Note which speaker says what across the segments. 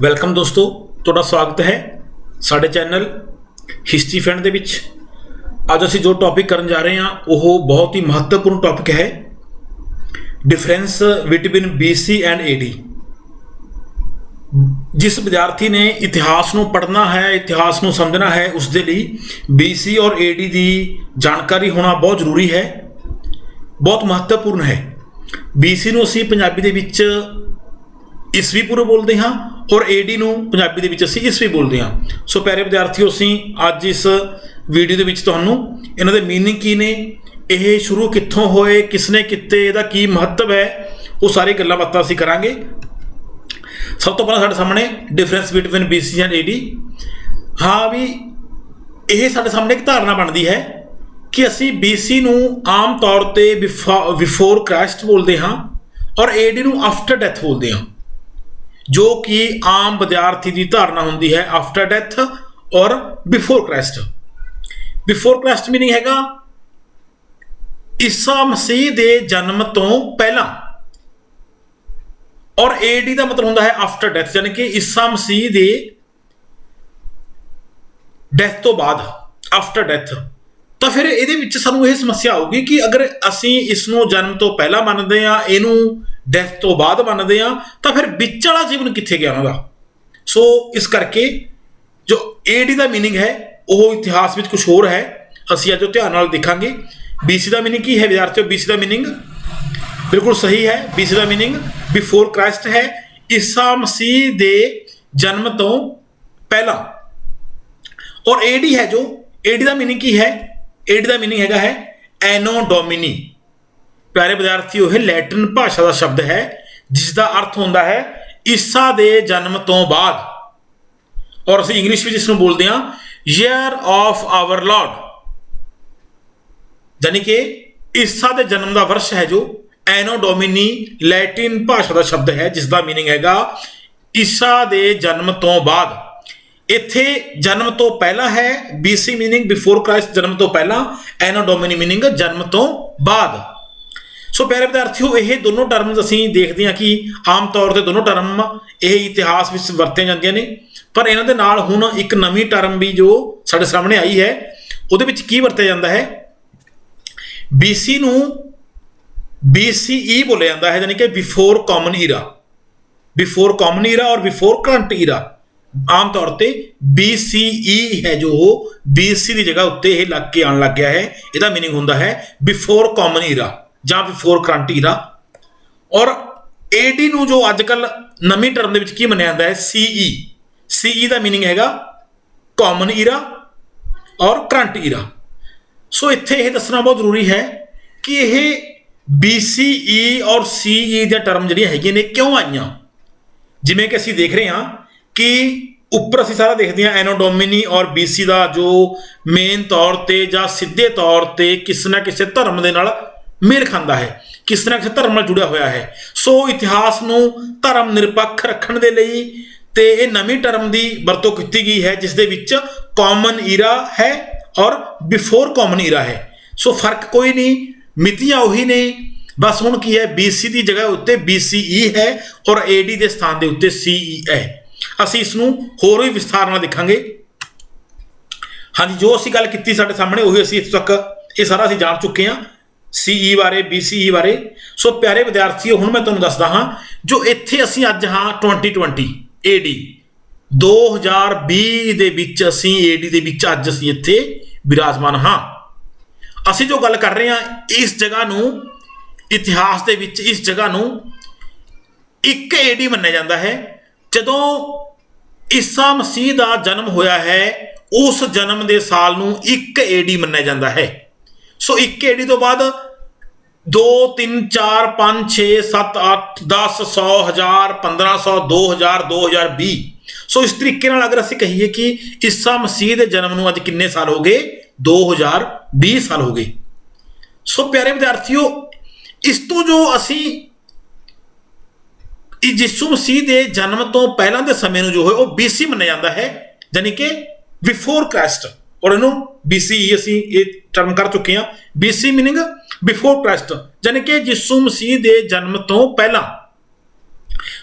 Speaker 1: Welcome ਦੋਸਤੋ, ਤੁਹਾਡਾ ਸਵਾਗਤ ਹੈ ਸਾਡੇ ਚੈਨਲ ਹਿਸਟਰੀ ਫਰੈਂਡ ਦੇ ਵਿੱਚ। ਅੱਜ ਅਸੀਂ ਜੋ ਟੌਪਿਕ ਕਰਨ ਜਾ ਰਹੇ ਹਾਂ ਉਹ ਬਹੁਤ ਹੀ ਮਹੱਤਵਪੂਰਨ ਟੌਪਿਕ ਹੈ, difference between BC and AD। ਜਿਸ ਵਿਦਿਆਰਥੀ ਨੇ ਇਤਿਹਾਸ ਨੂੰ ਪੜ੍ਹਨਾ ਹੈ, ਇਤਿਹਾਸ ਨੂੰ ਸਮਝਣਾ ਹੈ, ਉਸ ਦੇ ਲਈ BC ਔਰ AD ਦੀ ਜਾਣਕਾਰੀ ਹੋਣਾ ਬਹੁਤ ਜ਼ਰੂਰੀ ਹੈ, ਬਹੁਤ ਮਹੱਤਵਪੂਰਨ ਹੈ। BC ਨੂੰ ਅਸੀਂ ਪੰਜਾਬੀ ਦੇ ਵਿੱਚ ਈਸਵੀ ਪੂਰਵ ਬੋਲਦੇ ਹਾਂ ਔਰ AD ਨੂੰ ਪੰਜਾਬੀ ਦੇ ਵਿੱਚ ਅਸੀਂ ਈਸਵੀ ਬੋਲਦੇ ਹਾਂ। ਸੋ ਪਿਆਰੇ ਵਿਦਿਆਰਥੀਓ, ਅਸੀਂ ਅੱਜ ਇਸ ਵੀਡੀਓ ਦੇ ਵਿੱਚ ਤੁਹਾਨੂੰ ਇਹਨਾਂ ਦੇ ਮੀਨਿੰਗ ਕੀ ਨੇ, ਇਹ ਸ਼ੁਰੂ ਕਿੱਥੋਂ ਹੋਏ, ਕਿਸਨੇ ਕੀਤੇ, ਇਹਦਾ ਕੀ ਮਹੱਤਵ ਹੈ, ਉਹ ਸਾਰੀ ਗੱਲਾਂ ਬਾਤਾਂ ਅਸੀਂ ਕਰਾਂਗੇ। ਸਭ ਤੋਂ ਪਹਿਲਾਂ ਸਾਡੇ ਸਾਹਮਣੇ difference between BC and AD। ਹਾਂ ਵੀ ਇਹ ਸਾਡੇ ਸਾਹਮਣੇ ਇੱਕ ਧਾਰਨਾ ਬਣਦੀ ਹੈ ਕਿ ਅਸੀਂ BC ਨੂੰ ਆਮ ਤੌਰ 'ਤੇ ਬਿਫੋਰ ਕ੍ਰਾਈਸਟ ਬੋਲਦੇ ਹਾਂ ਔਰ AD ਨੂੰ ਆਫਟਰ ਡੈਥ ਬੋਲਦੇ ਹਾਂ, ਜੋ ਕਿ ਆਮ ਵਿਦਿਆਰਥੀ ਦੀ ਧਾਰਨਾ ਹੁੰਦੀ ਹੈ ਆਫਟਰ ਡੈਥ ਔਰ before Christ. Before Christ meaning ਹੈਗਾ ਈਸਾ ਮਸੀਹ ਦੇ ਜਨਮ ਤੋਂ ਪਹਿਲਾਂ, ਔਰ AD ਦਾ ਮਤਲਬ ਹੁੰਦਾ ਹੈ ਆਫਟਰ ਡੈਥ, ਯਾਨੀ ਕਿ ਈਸਾ ਮਸੀਹ ਦੇ ਡੈਥ ਤੋਂ ਬਾਅਦ, ਆਫਟਰ ਡੈਥ। ਤਾਂ ਫਿਰ ਇਹਦੇ ਵਿੱਚ ਸਾਨੂੰ ਇਹ ਸਮੱਸਿਆ ਆਊਗੀ ਕਿ ਅਗਰ ਅਸੀਂ ਇਸ ਨੂੰ ਜਨਮ ਤੋਂ ਪਹਿਲਾਂ ਮੰਨਦੇ ਹਾਂ, ਇਹਨੂੰ ਡੈਥ ਤੋਂ ਬਾਅਦ ਮੰਨਦੇ ਹਾਂ, ਤਾਂ ਫਿਰ ਵਿੱਚ ਵਾਲਾ ਜੀਵਨ ਕਿੱਥੇ ਗਿਆ ਉਹਨਾਂ ਦਾ। ਸੋ ਇਸ ਕਰਕੇ ਜੋ AD ਦਾ ਮੀਨਿੰਗ ਹੈ ਉਹ ਇਤਿਹਾਸ ਵਿੱਚ ਕੁਝ ਹੋਰ ਹੈ, ਅਸੀਂ ਅੱਜ ਉਹ ਧਿਆਨ ਨਾਲ ਦੇਖਾਂਗੇ। BC ਦਾ ਮੀਨਿੰਗ ਕੀ ਹੈ ਵਿਦਿਆਰਥੀਓ? BC ਦਾ ਮੀਨਿੰਗ ਬਿਲਕੁਲ ਸਹੀ ਹੈ। BC ਦਾ ਮੀਨਿੰਗ ਬਿਫੋਰ ਕ੍ਰਾਈਸਟ ਹੈ, ਈਸਾ ਮਸੀਹ ਦੇ ਜਨਮ ਤੋਂ ਪਹਿਲਾਂ। ਔਰ AD ਹੈ ਜੋ AD ਦਾ ਮੀਨਿੰਗ ਕੀ ਹੈ? AD ਦਾ ਮੀਨਿੰਗ ਹੈਗਾ ਹੈ ਐਨੋ ਡੋਮਿਨੀ। ਪਿਆਰੇ ਵਿਦਿਆਰਥੀਓ, ਇਹ ਲੈਟਿਨ ਭਾਸ਼ਾ ਦਾ ਸ਼ਬਦ ਹੈ ਜਿਸ ਦਾ ਅਰਥ ਹੁੰਦਾ ਹੈ ਈਸਾ ਦੇ ਜਨਮ ਤੋਂ ਬਾਅਦ, ਔਰ ਅਸੀਂ ਇੰਗਲਿਸ਼ ਵਿੱਚ ਇਸ ਨੂੰ ਬੋਲਦੇ ਹਾਂ ਈਅਰ ਆਫ ਆਵਰ ਲਾਰਡ, ਯਾਨੀ ਕਿ ਈਸਾ ਦੇ ਜਨਮ ਦਾ ਵਰਸ਼ ਹੈ ਜੋ ਐਨੋ ਡੋਮਿਨੀ ਲੈਟਿਨ ਭਾਸ਼ਾ ਦਾ ਸ਼ਬਦ ਹੈ ਜਿਸ ਦਾ ਮੀਨਿੰਗ ਹੈਗਾ ਈਸਾ ਦੇ ਜਨਮ ਤੋਂ ਬਾਅਦ। ਇੱਥੇ ਜਨਮ ਤੋਂ ਪਹਿਲਾਂ ਹੈ, BC ਮੀਨਿੰਗ ਬਿਫੋਰ ਕ੍ਰਾਈਸਟ, ਜਨਮ ਤੋਂ ਪਹਿਲਾਂ, ਐਨੋ ਡੋਮਿਨੀ ਮੀਨਿੰਗ ਜਨਮ ਤੋਂ ਬਾਅਦ। ਸੋ ਪਿਆਰੇ ਵਿਦਿਆਰਥੀਓ, ਇਹ ਦੋਨੋਂ ਟਰਮਸ ਅਸੀਂ ਦੇਖਦੇ ਹਾਂ ਕਿ ਆਮ ਤੌਰ 'ਤੇ ਦੋਨੋਂ ਟਰਮ ਇਹ ਇਤਿਹਾਸ ਵਿੱਚ ਵਰਤੀਆਂ ਜਾਂਦੀਆਂ ਨੇ, ਪਰ ਇਹਨਾਂ ਦੇ ਨਾਲ ਹੁਣ ਇੱਕ ਨਵੀਂ ਟਰਮ ਵੀ ਜੋ ਸਾਡੇ ਸਾਹਮਣੇ ਆਈ ਹੈ, ਉਹਦੇ ਵਿੱਚ ਕੀ ਵਰਤਿਆ ਜਾਂਦਾ ਹੈ? BC ਨੂੰ BCE ਬੋਲਿਆ ਜਾਂਦਾ ਹੈ, ਯਾਨੀ ਕਿ before common Ira. Before common Ira ਔਰ ਬਿਫੋਰ ਕਰੰਟ ਈਰਾ। ਆਮ ਤੌਰ ਤੇ BCE ਹੈ ਜੋ BC ਦੀ ਜਗ੍ਹਾ ਉੱਤੇ ਇਹ ਲੱਗ ਕੇ ਆਉਣ ਲੱਗ ਗਿਆ ਹੈ। ਇਹਦਾ ਮੀਨਿੰਗ ਹੁੰਦਾ ਹੈ ਬਿਫੋਰ ਕਾਮਨ ਈਰਾ ਜਾਂ ਬਿਫੋਰ ਕਰੰਟ ਈਰਾ। ਔਰ AD ਨੂੰ ਜੋ ਅੱਜ ਕੱਲ੍ਹ ਨਵੀਂ ਟਰਮ ਦੇ ਵਿੱਚ ਕੀ ਮੰਨਿਆ ਜਾਂਦਾ ਹੈ? CE ਦਾ ਮੀਨਿੰਗ ਹੈਗਾ ਕਾਮਨ ਈਰਾ ਔਰ ਕਰੰਟ ਈਰਾ। ਸੋ ਇੱਥੇ ਇਹ ਦੱਸਣਾ ਬਹੁਤ ਜ਼ਰੂਰੀ ਹੈ ਕਿ ਇਹ BCE ਔਰ CE ਦੀਆਂ ਟਰਮ ਜਿਹੜੀਆਂ ਹੈਗੀਆਂ ਨੇ ਕਿਉਂ ਆਈਆਂ। ਜਿਵੇਂ ਕਿ ਅਸੀਂ ਦੇਖ ਰਹੇ ਹਾਂ ਕਿ ਉੱਪਰ ਅਸੀਂ ਸਾਰਾ ਦੇਖਦੇ ਹਾਂ ਐਨੋ ਡੋਮਿਨੀ ਔਰ BC ਦਾ ਜੋ ਮੇਨ ਤੌਰ 'ਤੇ ਜਾਂ ਸਿੱਧੇ ਤੌਰ 'ਤੇ ਕਿਸੇ ਨਾ ਕਿਸੇ ਧਰਮ ਦੇ ਨਾਲ ਮੇਲ ਖਾਂਦਾ ਹੈ, ਕਿਸੇ ਨਾ ਕਿਸੇ ਧਰਮ ਨਾਲ ਜੁੜਿਆ ਹੋਇਆ ਹੈ। ਸੋ ਇਤਿਹਾਸ ਨੂੰ ਧਰਮ ਨਿਰਪੱਖ ਰੱਖਣ ਦੇ ਲਈ ਤੇ ਇਹ ਨਵੀਂ ਟਰਮ ਦੀ ਵਰਤੋਂ ਕੀਤੀ ਗਈ ਹੈ ਜਿਸ ਦੇ ਵਿੱਚ ਕਾਮਨ ਈਰਾ ਹੈ ਔਰ ਬਿਫੋਰ ਕਾਮਨ ਈਰਾ ਹੈ। ਸੋ ਫਰਕ ਕੋਈ ਨਹੀਂ, ਮਿਤੀਆਂ ਉਹੀ ਨੇ, ਬਸ ਹੁਣ ਕੀ ਹੈ, BC ਦੀ ਜਗ੍ਹਾ ਉੱਤੇ BCE ਹੈ ਔਰ AD ਦੇ ਸਥਾਨ ਦੇ ਉੱਤੇ CE ਹੈ। ਅਸੀਂ ਇਸ ਨੂੰ ਹੋਰ ਵੀ ਵਿਸਥਾਰ ਨਾਲ ਦੇਖਾਂਗੇ। ਹਾਂਜੀ, ਜੋ ਅਸੀਂ ਗੱਲ ਕੀਤੀ ਸਾਡੇ ਸਾਹਮਣੇ ਉਹੀ ਅਸੀਂ ਇੱਥੇ ਤੱਕ ਇਹ ਸਾਰਾ ਅਸੀਂ ਜਾਣ ਚੁੱਕੇ ਹਾਂ CE ਬਾਰੇ, BCE ਬਾਰੇ। ਸੋ ਪਿਆਰੇ ਵਿਦਿਆਰਥੀਓ, ਹੁਣ ਮੈਂ ਤੁਹਾਨੂੰ ਦੱਸਦਾ ਹਾਂ ਜੋ ਇੱਥੇ ਅਸੀਂ ਅੱਜ ਹਾਂ 2020 AD 2020 ਦੇ ਵਿੱਚ ਅਸੀਂ AD ਦੇ ਵਿੱਚ ਅੱਜ ਅਸੀਂ ਇੱਥੇ ਵਿਰਾਜਮਾਨ ਹਾਂ। ਅਸੀਂ ਜੋ ਗੱਲ ਕਰ ਰਹੇ ਹਾਂ ਇਸ ਜਗ੍ਹਾ ਨੂੰ, ਇਤਿਹਾਸ ਦੇ ਵਿੱਚ ਇਸ ਜਗ੍ਹਾ ਨੂੰ ਇੱਕ AD ਮੰਨਿਆ ਜਾਂਦਾ ਹੈ। ਜਦੋਂ ਈਸਾ ਮਸੀਹ ਦਾ ਜਨਮ ਹੋਇਆ ਹੈ ਉਸ ਜਨਮ ਦੇ ਸਾਲ ਨੂੰ ਇੱਕ AD ਮੰਨਿਆ ਜਾਂਦਾ ਹੈ। ਸੋ ਇੱਕ AD ਤੋਂ ਬਾਅਦ 2 3 4 5 6 7 8 10 100 1000 1500 2000 2020। ਸੋ ਇਸ ਤਰੀਕੇ ਨਾਲ ਅਗਰ ਅਸੀਂ ਕਹੀਏ ਕਿ ਈਸਾ ਮਸੀਹ ਦੇ ਜਨਮ ਨੂੰ ਅੱਜ ਕਿੰਨੇ ਸਾਲ ਹੋ ਗਏ? 2020 ਸਾਲ ਹੋ ਗਏ। ਸੋ ਪਿਆਰੇ ਵਿਦਿਆਰਥੀਓ, ਇਸ ਤੋਂ ਜੋ ਅਸੀਂ ਯਿਸੂ ਮਸੀਹ ਦੇ ਜਨਮ ਤੋਂ ਪਹਿਲਾਂ ਦੇ ਸਮੇਂ ਨੂੰ ਜੋ ਹੈ ਉਹ BC ਮੰਨਿਆ ਜਾਂਦਾ ਹੈ, ਯਾਨੀ ਕਿ ਬਿਫੋਰ ਕ੍ਰਾਈਸਟ। ਔਰ ਇਹਨੂੰ BCE ਅਸੀਂ ਇਹ ਟਰਮ ਕਰ ਚੁੱਕੇ ਹਾਂ। BC ਮੀਨਿੰਗ ਬਿਫੋਰ ਕ੍ਰਾਈਸਟ, ਯਾਨੀ ਕਿ ਯਿਸੂ ਮਸੀਹ ਦੇ ਜਨਮ ਤੋਂ ਪਹਿਲਾਂ।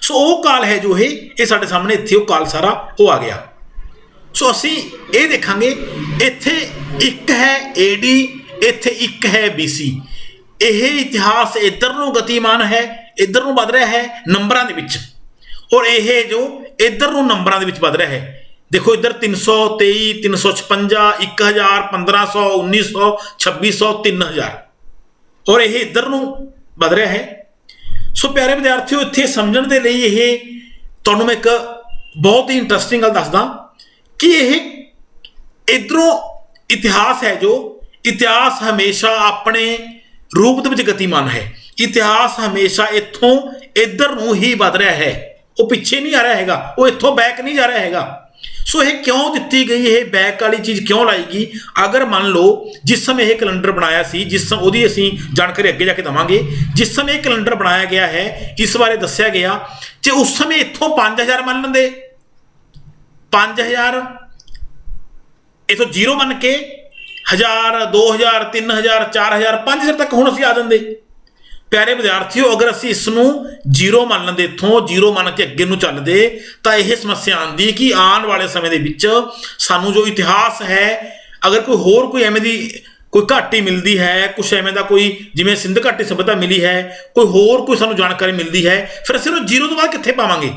Speaker 1: ਸੋ ਉਹ ਕਾਲ ਹੈ ਜੋ ਇਹ ਸਾਡੇ ਸਾਹਮਣੇ ਇੱਥੇ ਉਹ ਕਾਲ ਸਾਰਾ ਉਹ ਆ ਗਿਆ। ਸੋ ਅਸੀਂ ਇਹ ਦੇਖਾਂਗੇ ਇੱਥੇ ਇੱਕ ਹੈ AD, ਇੱਥੇ ਇੱਕ ਹੈ BC। ਇਹ ਇਤਿਹਾਸ ਇੱਧਰ ਨੂੰ ਗਤੀਮਾਨ ਹੈ, ਇੱਧਰ ਨੂੰ ਵੱਧ ਰਿਹਾ ਹੈ ਨੰਬਰਾਂ ਦੇ ਵਿੱਚ, ਔਰ ਇਹ ਜੋ ਇੱਧਰ ਨੂੰ ਨੰਬਰਾਂ ਦੇ ਵਿੱਚ ਵੱਧ ਰਿਹਾ ਹੈ। ਦੇਖੋ ਇੱਧਰ 323, 356, 1000, 1500, 1900, 2600, 3000, ਔਰ ਇਹ ਇੱਧਰ ਨੂੰ ਵੱਧ ਰਿਹਾ ਹੈ। ਸੋ ਪਿਆਰੇ ਵਿਦਿਆਰਥੀਓ, ਇੱਥੇ ਸਮਝਣ ਦੇ ਲਈ ਇਹ ਤੁਹਾਨੂੰ ਮੈਂ ਇੱਕ ਬਹੁਤ ਹੀ ਇੰਟਰਸਟਿੰਗ ਗੱਲ ਦੱਸਦਾ ਕਿ ਇਹ ਇੱਧਰੋਂ ਇਤਿਹਾਸ ਹੈ ਜੋ ਇਤਿਹਾਸ ਹਮੇਸ਼ਾ ਆਪਣੇ ਰੂਪ ਦੇ ਵਿੱਚ ਗਤੀਮਾਨ ਹੈ। ਇਤਿਹਾਸ ਹਮੇਸ਼ਾ ਇੱਥੋਂ ਇੱਧਰ ਨੂੰ ਹੀ ਵੱਧ ਰਿਹਾ ਹੈ, ਉਹ ਪਿੱਛੇ ਨਹੀਂ ਆ ਰਿਹਾ ਹੈਗਾ, ਉਹ ਇੱਥੋਂ ਬੈਕ ਨਹੀਂ ਜਾ ਰਿਹਾ ਹੈਗਾ। ਸੋ ਇਹ ਕਿਉਂ ਦਿੱਤੀ ਗਈ, ਇਹ ਬੈਕ ਵਾਲੀ ਚੀਜ਼ ਕਿਉਂ ਲਾਈ ਗਈ? ਅਗਰ ਮੰਨ ਲਓ ਜਿਸ ਸਮੇਂ ਇਹ ਕੈਲੰਡਰ ਬਣਾਇਆ ਸੀ, ਉਹਦੀ ਅਸੀਂ ਜਾਣਕਾਰੀ ਅੱਗੇ ਜਾ ਕੇ ਦੇਵਾਂਗੇ। ਜਿਸ ਸਮੇਂ ਇਹ ਕੈਲੰਡਰ ਬਣਾਇਆ ਗਿਆ ਹੈ ਇਸ ਬਾਰੇ ਦੱਸਿਆ ਗਿਆ, ਜੇ ਉਸ ਸਮੇਂ ਇੱਥੋਂ 5000 ਮੰਨ ਲੈਂਦੇ, 5000 ਇੱਥੋਂ 0 ਮੰਨ ਕੇ 1000, 2000, 3000, 4000, 5000 ਤੱਕ ਹੁਣ ਅਸੀਂ ਆ ਜਾਂਦੇ। ਪਿਆਰੇ ਵਿਦਿਆਰਥੀਓ, ਅਗਰ ਅਸੀਂ ਇਸ ਨੂੰ 0 ਮੰਨ ਲੈਂਦੇ, ਇੱਥੋਂ 0 ਮੰਨ ਕੇ ਅੱਗੇ ਨੂੰ ਚੱਲਦੇ, ਤਾਂ ਇਹ ਸਮੱਸਿਆ ਆਉਂਦੀ ਕਿ ਆਉਣ ਵਾਲੇ ਸਮੇਂ ਦੇ ਵਿੱਚ ਸਾਨੂੰ ਜੋ ਇਤਿਹਾਸ ਹੈ, ਅਗਰ ਕੋਈ ਐਵੇਂ ਦੀ ਕੋਈ ਘਾਟੀ ਮਿਲਦੀ ਹੈ, ਕੁਛ ਐਵੇਂ ਦਾ ਕੋਈ ਜਿਵੇਂ ਸਿੰਧ ਘਾਟੀ ਸਭਿਅਤਾ ਮਿਲੀ ਹੈ, ਕੋਈ ਸਾਨੂੰ ਜਾਣਕਾਰੀ ਮਿਲਦੀ ਹੈ, ਫਿਰ ਅਸੀਂ ਉਹ 0 ਤੋਂ ਬਾਅਦ ਕਿੱਥੇ ਪਾਵਾਂਗੇ?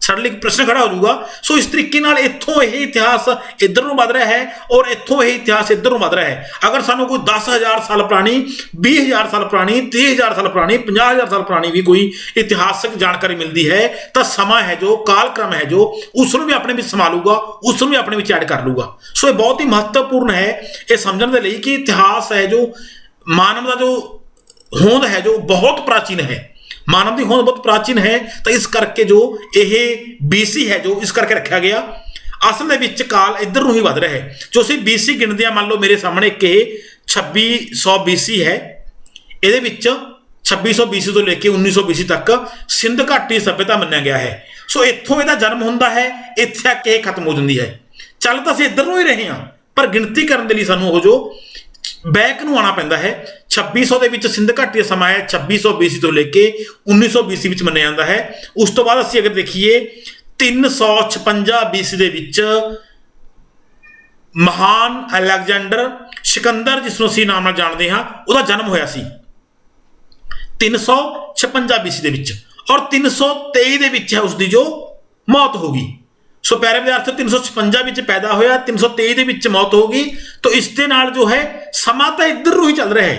Speaker 1: ਸਾਡੇ ਲਈ ਪ੍ਰਸ਼ਨ ਖੜਾ ਹੋ ਜਾਊਗਾ। ਸੋ ਇਸ ਤਰੀਕੇ ਨਾਲ ਇੱਥੋਂ ਇਹ ਇਤਿਹਾਸ ਇੱਧਰ ਨੂੰ ਵੱਧ ਰਿਹਾ ਹੈ, ਔਰ ਇੱਥੋਂ ਇਹ ਇਤਿਹਾਸ ਇੱਧਰ ਨੂੰ ਵੱਧ ਰਿਹਾ ਹੈ। ਅਗਰ ਸਾਨੂੰ ਕੋਈ 10,000 ਸਾਲ ਪੁਰਾਣੀ, 20,000 ਸਾਲ ਪੁਰਾਣੀ, 30,000 ਸਾਲ ਪੁਰਾਣੀ, 50,000 ਸਾਲ ਪੁਰਾਣੀ ਵੀ ਕੋਈ ਇਤਿਹਾਸਕ ਜਾਣਕਾਰੀ ਮਿਲਦੀ ਹੈ, ਤਾਂ ਸਮਾਂ ਹੈ ਜੋ ਕਾਲਕ੍ਰਮ ਹੈ ਜੋ ਉਸ ਨੂੰ ਵੀ ਆਪਣੇ ਵਿੱਚ ਸਮਾ ਲੂਗਾ, ਉਸ ਨੂੰ ਵੀ ਆਪਣੇ ਵਿੱਚ ਐਡ ਕਰ ਲੂਗਾ। ਸੋ ਇਹ ਬਹੁਤ ਹੀ ਮਹੱਤਵਪੂਰਨ ਹੈ ਇਹ ਸਮਝਣ ਦੇ ਲਈ ਕਿ ਇਤਿਹਾਸ ਹੈ ਜੋ ਮਾਨਵ ਦਾ ਜੋ ਹੋਂਦ ਹੈ ਜੋ ਬਹੁਤ ਪ੍ਰਾਚੀਨ ਹੈ, ਮਾਨਵ ਦੀ ਹੋਂਦ ਬਹੁਤ ਪ੍ਰਾਚੀਨ ਹੈ। ਤਾਂ ਇਸ ਕਰਕੇ ਜੋ ਇਹ BC ਹੈ ਜੋ ਇਸ ਕਰਕੇ ਰੱਖਿਆ ਗਿਆ। ਅਸਲ ਦੇ ਵਿੱਚ ਕਾਲ ਇੱਧਰ ਨੂੰ ਹੀ ਵੱਧ ਰਿਹਾ ਹੈ। ਜੋ ਅਸੀਂ BC ਗਿਣਦੇ ਹਾਂ, ਮੰਨ ਲਓ ਮੇਰੇ ਸਾਹਮਣੇ ਇੱਕ ਇਹ 2600 BC ਹੈ, ਇਹਦੇ ਵਿੱਚ 2600 BC ਤੋਂ ਲੈ ਕੇ 1900 BC ਤੱਕ ਸਿੰਧ ਘਾਟੀ ਸਭਿਅਤਾ ਮੰਨਿਆ ਗਿਆ ਹੈ। ਸੋ ਇੱਥੋਂ ਇਹਦਾ ਜਨਮ ਹੁੰਦਾ ਹੈ, ਇੱਥੇ ਆ ਕੇ ਇਹ ਖਤਮ ਹੋ ਜਾਂਦੀ ਹੈ। ਚੱਲ ਤਾਂ ਅਸੀਂ ਇੱਧਰ ਨੂੰ ਹੀ ਰਹੇ ਹਾਂ, ਪਰ ਗਿਣਤੀ ਕਰਨ ਦੇ ਲਈ ਸਾਨੂੰ ਉਹ ਜੋ ਬੈਕ ਨੂੰ ਆਉਣਾ ਪੈਂਦਾ ਹੈ। 2600 ਦੇ ਵਿੱਚ ਸਿੰਧ ਘਾਟੀ ਦਾ ਸਮਾਂ ਹੈ, 2600 BC ਤੋਂ ਲੈ ਕੇ 1900 BC ਵਿੱਚ ਮੰਨਿਆ ਜਾਂਦਾ ਹੈ। ਉਸ ਤੋਂ ਬਾਅਦ ਅਸੀਂ ਅਗਰ ਦੇਖੀਏ 356 BC ਦੇ ਵਿੱਚ ਮਹਾਨ ਅਲੈਗਜ਼ੈਂਡਰ ਸਿਕੰਦਰ, ਜਿਸ ਨੂੰ ਅਸੀਂ ਨਾਮ ਨਾਲ ਜਾਣਦੇ ਹਾਂ, ਉਹਦਾ ਜਨਮ ਹੋਇਆ ਸੀ 356 BC ਦੇ ਵਿੱਚ, ਔਰ 323 ਦੇ ਵਿੱਚ ਹੈ ਉਸਦੀ ਜੋ ਮੌਤ ਹੋ ਗਈ। ਸੋ ਪਿਆਰੇ ਵਿਦਿਆਰਥੀਓ, 356 ਵਿੱਚ ਪੈਦਾ ਹੋਇਆ, 323 ਦੇ ਵਿੱਚ ਮੌਤ ਹੋ ਗਈ। ਤਾਂ ਇਸ ਦੇ ਨਾਲ ਜੋ ਹੈ ਸਮਾਂ ਤਾਂ ਇੱਧਰ ਨੂੰ ਹੀ ਚੱਲ ਰਿਹਾ ਹੈ,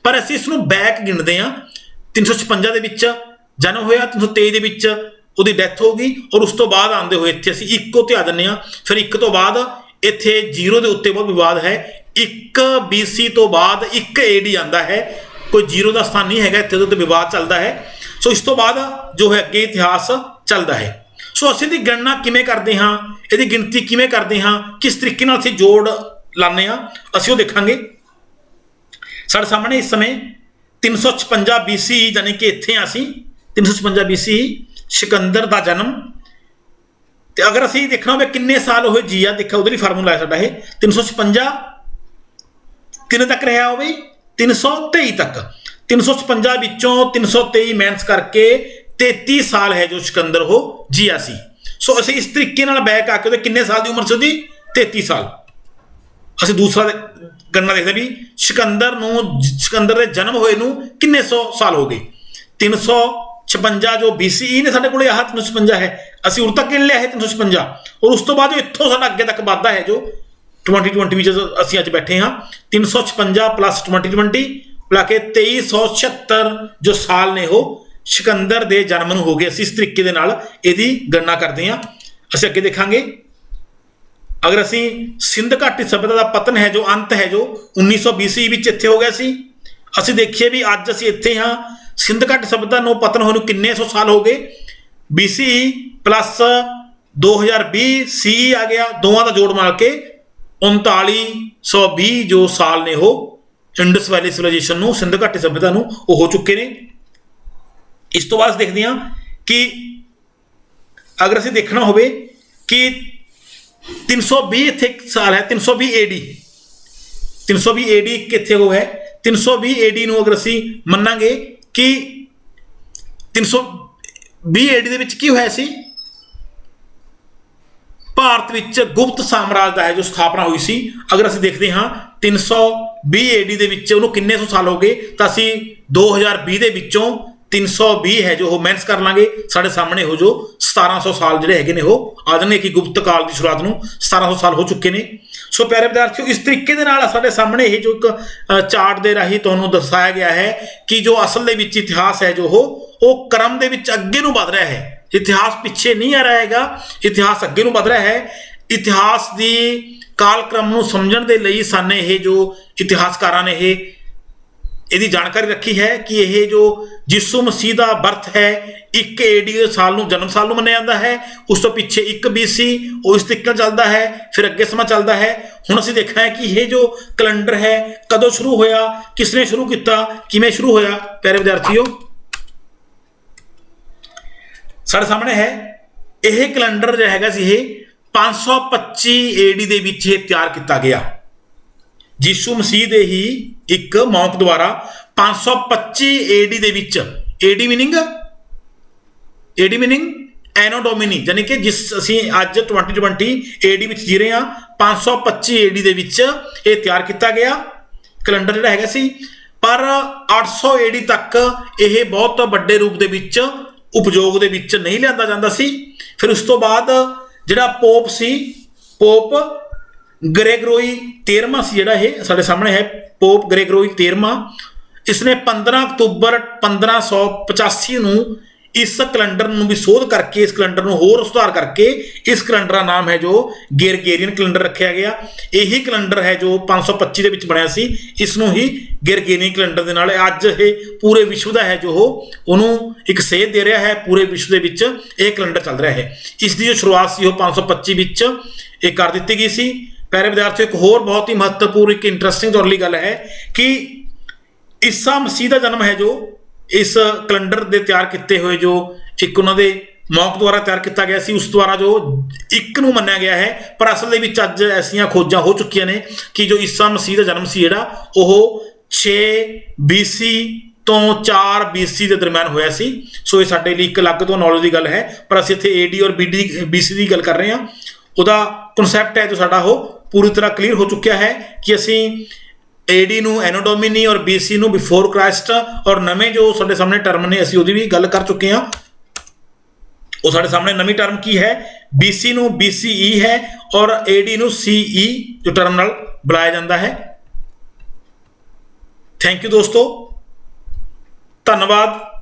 Speaker 1: ਪਰ ਅਸੀਂ ਇਸ ਨੂੰ ਬੈਕ ਗਿਣਦੇ ਹਾਂ। 356 ਦੇ ਵਿੱਚ ਜਨਮ ਹੋਇਆ, 323 ਦੇ ਵਿੱਚ ਉਹਦੀ ਡੈਥ ਹੋ ਗਈ, ਔਰ ਉਸ ਤੋਂ ਬਾਅਦ ਆਉਂਦੇ ਹੋਏ ਇੱਥੇ ਅਸੀਂ 1 ਤੇ ਆ ਜਾਂਦੇ ਹਾਂ। ਫਿਰ 1 ਤੋਂ ਬਾਅਦ ਇੱਥੇ 0 ਦੇ ਉੱਤੇ ਬਹੁਤ ਵਿਵਾਦ ਹੈ। 1 BC ਤੋਂ ਬਾਅਦ 1 AD ਆਉਂਦਾ ਹੈ, ਕੋਈ 0 ਦਾ ਸਥਾਨ ਨਹੀਂ ਹੈਗਾ, ਇੱਥੇ ਉਹਦੇ ਉੱਤੇ ਵਿਵਾਦ ਚੱਲਦਾ ਹੈ। ਸੋ ਇਸ ਤੋਂ ਬਾਅਦ ਜੋ ਹੈ ਅੱਗੇ ਇਤਿਹਾਸ ਚੱਲਦਾ ਹੈ। ਸੋ ਅਸੀਂ ਇਹਦੀ ਗਣਨਾ ਕਿਵੇਂ ਕਰਦੇ ਹਾਂ, ਇਹਦੀ ਗਿਣਤੀ ਕਿਵੇਂ ਕਰਦੇ ਹਾਂ, ਕਿਸ ਤਰੀਕੇ ਨਾਲ ਅਸੀਂ ਜੋੜ ਲਾਉਂਦੇ ਹਾਂ, ਅਸੀਂ ਉਹ ਦੇਖਾਂਗੇ। ਸਾਡੇ ਸਾਹਮਣੇ ਇਸ ਸਮੇਂ 356 BC, ਯਾਨੀ ਕਿ ਇੱਥੇ ਅਸੀਂ 356 BC ਸਿਕੰਦਰ ਦਾ ਜਨਮ। ਤੇ ਅਗਰ ਅਸੀਂ ਦੇਖਣਾ ਹੋਵੇ ਕਿੰਨੇ ਸਾਲ ਹੋਏ ਜੀਆ, ਦੇਖਿਆ ਉਧਰ ਹੀ ਫਾਰਮੂਲਾ ਹੈ ਸਾਡਾ ਇਹ 356 ਕਿੰਨੇ ਤੱਕ ਰਿਹਾ ਹੋਵੇ, 323 ਤੱਕ। 356 ਵਿੱਚੋਂ 323 ਮਾਈਨਸ ਕਰਕੇ 33 ਸਾਲ ਹੈ ਜੋ ਸਿਕੰਦਰ ਉਹ ਜੀਆ ਸੀ। ਸੋ ਅਸੀਂ ਇਸ ਤਰੀਕੇ ਨਾਲ ਬੈਕ ਆ ਕੇ ਉਹਦੇ ਕਿੰਨੇ ਸਾਲ ਦੀ ਉਮਰ ਸੀ ਉਹਦੀ, 33 ਸਾਲ। ਅਸੀਂ ਦੂਸਰਾ ਗਣਨਾ ਦੇਖਦੇ ਵੀ ਸਿਕੰਦਰ ਦੇ ਜਨਮ ਹੋਏ ਨੂੰ ਕਿੰਨੇ 100 ਸਾਲ ਹੋ ਗਏ। 356 ਜੋ BCE ਨੇ ਸਾਡੇ ਕੋਲੇ ਆਹ 356 ਹੈ, ਅਸੀਂ ਉਰ ਤੱਕ ਗਿਣ ਲਿਆ ਹੈ 356, ਔਰ ਉਸ ਤੋਂ ਬਾਅਦ ਜੋ ਇੱਥੋਂ ਸਾਡਾ ਅੱਗੇ ਤੱਕ ਵੱਧਦਾ ਹੈ ਜੋ 2020 ਵਿੱਚ ਅਸੀਂ ਅੱਜ ਬੈਠੇ ਹਾਂ। 356 ਪਲੱਸ 2020 ਮਿਲਾ ਕੇ 2376 ਜੋ ਸਾਲ ਨੇ ਉਹ ਸਿਕੰਦਰ ਦੇ ਜਨਮ ਨੂੰ ਹੋ ਗਏ। ਅਸੀਂ ਇਸ ਤਰੀਕੇ ਦੇ ਨਾਲ ਇਹਦੀ ਗਣਨਾ ਕਰਦੇ ਹਾਂ। ਅਸੀਂ ਅੱਗੇ ਦੇਖਾਂਗੇ, ਅਗਰ ਅਸੀਂ ਸਿੰਧ ਘਾਟੀ ਸਭਿਅਤਾ ਦਾ ਪਤਨ ਹੈ ਜੋ ਅੰਤ ਹੈ ਜੋ 1900 BC ਵਿੱਚ ਇੱਥੇ ਹੋ ਗਿਆ ਸੀ। ਅਸੀਂ ਦੇਖੀਏ ਵੀ ਅੱਜ ਅਸੀਂ ਇੱਥੇ ਹਾਂ, ਸਿੰਧ ਘਾਟੀ ਸਭਿਅਤਾ ਨੂੰ ਪਤਨ ਹੋਏ ਨੂੰ ਕਿੰਨੇ 100 ਸਾਲ ਹੋ ਗਏ। BCE ਪਲੱਸ 2020 CE ਆ ਗਿਆ, ਦੋਵਾਂ ਦਾ ਜੋੜ ਮਾਰ ਕੇ 3920 ਜੋ ਸਾਲ ਨੇ ਉਹ ਇੰਡਸ ਵੈਲੀ ਸਿਵਲਾਈਜੇਸ਼ਨ ਨੂੰ, ਸਿੰਧ ਘਾਟੀ ਸਭਿਅਤਾ ਨੂੰ ਉਹ ਹੋ ਚੁੱਕੇ ਨੇ। ਇਸ ਤੋਂ ਬਾਅਦ ਦੇਖਦੇ ਹਾਂ ਕਿ ਅਗਰ ਅਸੀਂ ਦੇਖਣਾ ਹੋਵੇ ਕਿ 320 ਇੱਥੇ ਸਾਲ ਹੈ, 320 AD, 320 AD ਕਿੱਥੇ ਹੋ ਹੈ। 320 AD ਨੂੰ ਅਗਰ ਅਸੀਂ ਮੰਨਾਂਗੇ ਕਿ 320 ਏਡੀ ਦੇ ਵਿੱਚ ਕੀ ਹੋਇਆ ਸੀ, ਭਾਰਤ ਵਿੱਚ ਗੁਪਤ ਸਾਮਰਾਜ ਦਾ ਹੈ ਜੋ ਸਥਾਪਨਾ ਹੋਈ ਸੀ। ਅਗਰ ਅਸੀਂ ਦੇਖਦੇ ਹਾਂ 320 ਏਡੀ ਦੇ ਵਿੱਚ ਉਹਨੂੰ ਕਿੰਨੇ ਸੌ ਸਾਲ ਹੋ ਗਏ, ਤਾਂ ਅਸੀਂ 2020 ਦੇ ਵਿੱਚੋਂ 320 ਹੈ ਜੋ ਉਹ ਮਾਈਨਸ ਕਰ ਲਾਂਗੇ, ਸਾਡੇ ਸਾਹਮਣੇ ਹੋ ਜੋ 1700 ਸਾਲ ਜਿਹੜੇ ਹੈਗੇ ਨੇ ਉਹ ਆ ਜਾਣਗੇ ਕਿ ਗੁਪਤ ਕਾਲ ਦੀ ਸ਼ੁਰੂਆਤ ਨੂੰ 1700 ਸਾਲ ਹੋ ਚੁੱਕੇ ਨੇ। ਸੋ ਪਿਆਰੇ ਵਿਦਿਆਰਥੀਓ, ਇਸ ਤਰੀਕੇ ਦੇ ਨਾਲ ਸਾਡੇ ਸਾਹਮਣੇ ਇਹ ਜੋ ਇੱਕ ਚਾਰਟ ਦੇ ਰਾਹੀਂ ਤੁਹਾਨੂੰ ਦਰਸਾਇਆ ਗਿਆ ਹੈ ਕਿ ਜੋ ਅਸਲ ਦੇ ਵਿੱਚ ਇਤਿਹਾਸ ਹੈ ਜੋ ਉਹ ਕ੍ਰਮ ਦੇ ਵਿੱਚ ਅੱਗੇ ਨੂੰ ਵਧ ਰਿਹਾ ਹੈ। ਇਤਿਹਾਸ ਪਿੱਛੇ ਨਹੀਂ ਆ ਰਿਹਾ ਹੈਗਾ, ਇਤਿਹਾਸ ਅੱਗੇ ਨੂੰ ਵਧ ਰਿਹਾ ਹੈ। ਇਤਿਹਾਸ ਦੀ ਕਾਲਕ੍ਰਮ ਨੂੰ ਸਮਝਣ ਦੇ ਲਈ ਸਾਨੇ ਇਹ ਜੋ ਇਤਿਹਾਸਕਾਰਾਂ ਨੇ ਇਹਦੀ ਜਾਣਕਾਰੀ ਰੱਖੀ ਹੈ ਕਿ ਇਹ ਜੋ ਯਿਸੂ ਮਸੀਹ ਦਾ ਬਰਥ ਹੈ 1 ਏਡੀ ਦੇ ਸਾਲ ਨੂੰ ਜਨਮ ਸਾਲ ਨੂੰ ਮੰਨਿਆ ਜਾਂਦਾ ਹੈ। ਉਸ ਤੋਂ ਪਿੱਛੇ 1 BC ਉਹ ਇਸ ਤਰੀਕੇ ਚੱਲਦਾ ਹੈ, ਫਿਰ ਅੱਗੇ ਸਮਾਂ ਚੱਲਦਾ ਹੈ। ਹੁਣ ਅਸੀਂ ਦੇਖਣਾ ਹੈ ਕਿ ਇਹ ਜੋ ਕੈਲੰਡਰ ਹੈ ਕਦੋਂ ਸ਼ੁਰੂ ਹੋਇਆ, ਕਿਸਨੇ ਸ਼ੁਰੂ ਕੀਤਾ, ਕਿਵੇਂ ਸ਼ੁਰੂ ਹੋਇਆ। ਪਿਆਰੇ ਵਿਦਿਆਰਥੀਓ, ਸਾਡੇ ਸਾਹਮਣੇ ਹੈ ਇਹ ਕੈਲੰਡਰ ਜਿਹੜਾ ਹੈਗਾ ਸੀ ਇਹ 525 ਏਡੀ ਦੇ ਵਿੱਚ ਇਹ ਤਿਆਰ ਕੀਤਾ ਗਿਆ। ਯਿਸੂ ਮਸੀਹ ਦੇ ਹੀ ਇੱਕ ਮੌਂਕ ਦੁਆਰਾ 525 ਏਡੀ ਦੇ ਵਿੱਚ, ਏਡੀ ਮੀਨਿੰਗ ਐਨੋ ਡੋਮਿਨੀ, ਯਾਨੀ ਕਿ ਜਿਸ ਅਸੀਂ ਅੱਜ 2020 ਏਡੀ ਵਿੱਚ ਜੀ ਰਹੇ ਹਾਂ, 525 ਏਡੀ ਦੇ ਵਿੱਚ ਇਹ ਤਿਆਰ ਕੀਤਾ ਗਿਆ ਕੈਲੰਡਰ ਜਿਹੜਾ ਹੈਗਾ ਸੀ। ਪਰ 800 ਏਡੀ ਤੱਕ ਇਹ ਬਹੁਤ ਵੱਡੇ ਰੂਪ ਦੇ ਵਿੱਚ ਉਪਯੋਗ ਦੇ ਵਿੱਚ ਨਹੀਂ ਲਿਆਂਦਾ ਜਾਂਦਾ ਸੀ। ਫਿਰ ਉਸ ਤੋਂ ਬਾਅਦ ਜਿਹੜਾ ਪੋਪ ਸੀ, ਪੋਪ ਗ੍ਰੈਗੋਰੀ 13ਵਾਂ ਸੀ, ਜਿਹੜਾ ਇਹ ਸਾਡੇ ਸਾਹਮਣੇ ਹੈ ਪੋਪ ਗ੍ਰੈਗੋਰੀ 13ਵਾਂ, ਇਸਨੇ 15 ਅਕਤੂਬਰ 1585 ਨੂੰ ਇਸ ਕੈਲੰਡਰ ਨੂੰ ਵੀ ਸੋਧ ਕਰਕੇ, ਇਸ ਕੈਲੰਡਰ ਨੂੰ ਹੋਰ ਸੁਧਾਰ ਕਰਕੇ ਇਸ ਕੈਲੰਡਰ ਦਾ ਨਾਮ ਹੈ ਜੋ ਗ੍ਰੈਗੋਰੀਅਨ ਕੈਲੰਡਰ ਰੱਖਿਆ ਗਿਆ। ਇਹੀ ਕੈਲੰਡਰ ਹੈ ਜੋ 525 ਦੇ ਵਿੱਚ ਬਣਿਆ ਸੀ, ਇਸ ਨੂੰ ਹੀ ਗ੍ਰੈਗੋਰੀਅਨ ਕੈਲੰਡਰ ਦੇ ਨਾਲ ਅੱਜ ਇਹ ਪੂਰੇ ਵਿਸ਼ਵ ਦਾ ਹੈ ਜੋ ਉਹਨੂੰ ਇੱਕ ਸੇਧ ਦੇ ਰਿਹਾ ਹੈ। ਪੂਰੇ ਵਿਸ਼ਵ ਦੇ ਵਿੱਚ ਇਹ ਕੈਲੰਡਰ ਚੱਲ ਰਿਹਾ ਹੈ। ਇਸ ਦੀ ਜੋ ਸ਼ੁਰੂਆਤ ਸੀ ਉਹ 525 ਵਿੱਚ ਇਹ ਕਰ ਦਿੱਤੀ ਗਈ ਸੀ। ਪਿਆਰੇ ਵਿਦਿਆਰਥੀਓ, ਇੱਕ ਹੋਰ ਬਹੁਤ ਹੀ ਮਹੱਤਵਪੂਰਨ, ਇੱਕ ਇੰਟਰਸਟਿੰਗ ਤੁਹਾਡੇ ਲਈ ਗੱਲ ਹੈ ਕਿ ਈਸਾ ਮਸੀਹ ਦਾ ਜਨਮ ਹੈ ਜੋ ਇਸ ਕੈਲੰਡਰ ਦੇ ਤਿਆਰ ਕੀਤੇ ਹੋਏ ਜੋ ਇੱਕ ਉਹਨਾਂ ਦੇ ਮੌਕ ਦੁਆਰਾ ਤਿਆਰ ਕੀਤਾ ਗਿਆ ਸੀ, ਉਸ ਦੁਆਰਾ ਜੋ 1 ਨੂੰ ਮੰਨਿਆ ਗਿਆ ਹੈ। ਪਰ ਅਸਲ ਦੇ ਵਿੱਚ ਅੱਜ ਐਸੀਆਂ ਖੋਜਾਂ ਹੋ ਚੁੱਕੀਆਂ ਨੇ ਕਿ ਜੋ ਈਸਾ ਮਸੀਹ ਦਾ ਜਨਮ ਸੀ ਜਿਹੜਾ ਉਹ 6 BC ਤੋਂ 4 BC ਦੇ ਦਰਮਿਆਨ ਹੋਇਆ ਸੀ। ਸੋ ਇਹ ਸਾਡੇ ਲਈ ਇੱਕ ਅਲੱਗ ਤੋਂ ਨੌਲੇਜ ਦੀ ਗੱਲ ਹੈ। ਪਰ ਅਸੀਂ ਇੱਥੇ AD ਔਰ BC ਦੀ ਗੱਲ ਕਰ ਰਹੇ ਹਾਂ। ਉਹਦਾ ਕਨਸੈਪਟ ਹੈ ਜੋ ਸਾਡਾ ਉਹ ਪੂਰੀ ਤਰ੍ਹਾਂ ਕਲੀਅਰ ਹੋ ਚੁੱਕਿਆ ਹੈ ਕਿ ਅਸੀਂ AD ਨੂੰ ਐਨੋ ਡੋਮਿਨੀ ਔਰ BC ਨੂੰ ਬਿਫੋਰ ਕ੍ਰਾਈਸਟ, ਔਰ ਨਵੇਂ ਜੋ ਸਾਡੇ ਸਾਹਮਣੇ ਟਰਮ ਨੇ ਅਸੀਂ ਉਹਦੀ ਵੀ ਗੱਲ ਕਰ ਚੁੱਕੇ ਹਾਂ। ਉਹ ਸਾਡੇ ਸਾਹਮਣੇ ਨਵੀਂ ਟਰਮ ਕੀ ਹੈ, BC ਨੂੰ BCE ਹੈ ਔਰ AD ਨੂੰ CE ਜੋ ਟਰਮ ਨਾਲ ਬੁਲਾਇਆ ਜਾਂਦਾ ਹੈ। ਥੈਂਕ ਯੂ ਦੋਸਤੋ, ਧੰਨਵਾਦ।